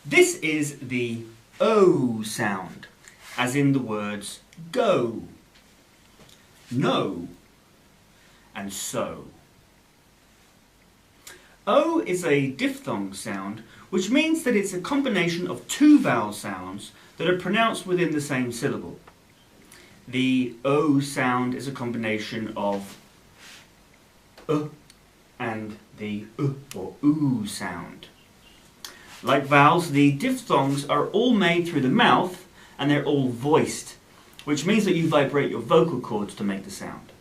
This is the O sound, as in the words go, no, and so. O is a diphthong sound, which means that it's a combination of two vowel sounds that are pronounced within the same syllable. The O sound is a combination of and the or oo sound. Like vowels, the diphthongs are all made through the mouth and they're all voiced, which means that you vibrate your vocal cords to make the sound.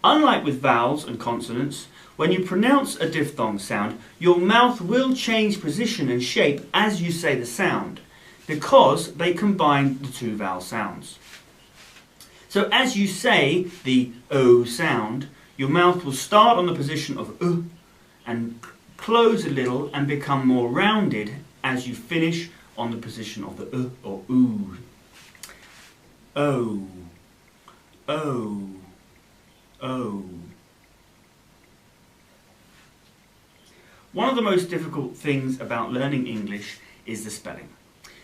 Unlike with vowels and consonants, when you pronounce a diphthong sound, your mouth will change position and shape as you say the sound, because they combine the two vowel sounds. So as you say the O sound, your mouth will start on the position of and close a little and become more rounded as you finish on the position of the or oo. O, O, O. One of the most difficult things about learning English is the spelling.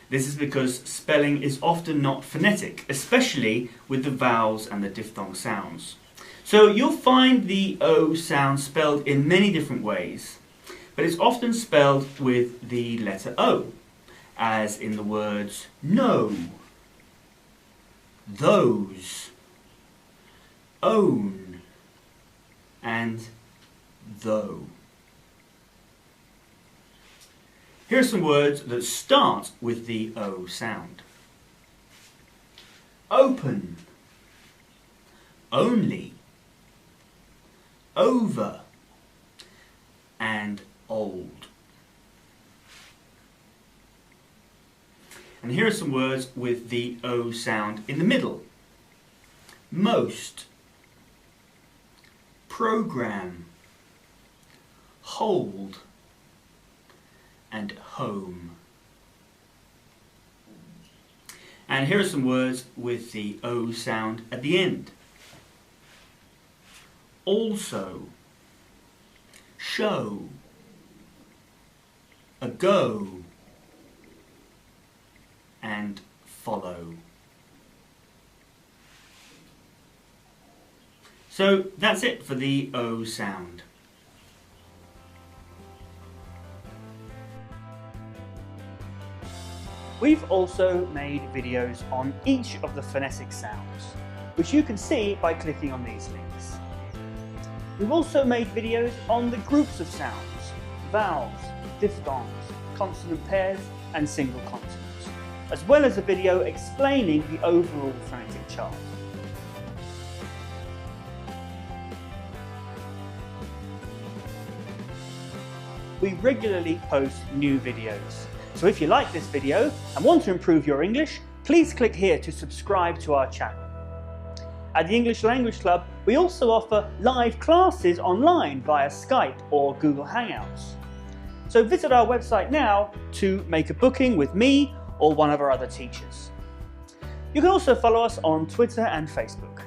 This is because spelling is often not phonetic, especially with the vowels and the diphthong sounds. So you'll find the O sound spelled in many different ways, but it's often spelled with the letter O, as in the words no, those, own, and though. Here are some words that start with the O sound. Open, only, over, and old. And here are some words with the O sound in the middle. Most, program, hold, and home. And here are some words with the O sound at the end. Also, show, ago, and follow. So that's it for the O sound. We've also made videos on each of the phonetic sounds, which you can see by clicking on these links. We've also made videos on the groups of sounds, vowels, diphthongs, consonant pairs, and single consonants, as well as a video explaining the overall phonetic chart. We regularly post new videos. So if you like this video and want to improve your English, please click here to subscribe to our channel. At the English Language Club, we also offer live classes online via Skype or Google Hangouts. So visit our website now to make a booking with me or one of our other teachers. You can also follow us on Twitter and Facebook.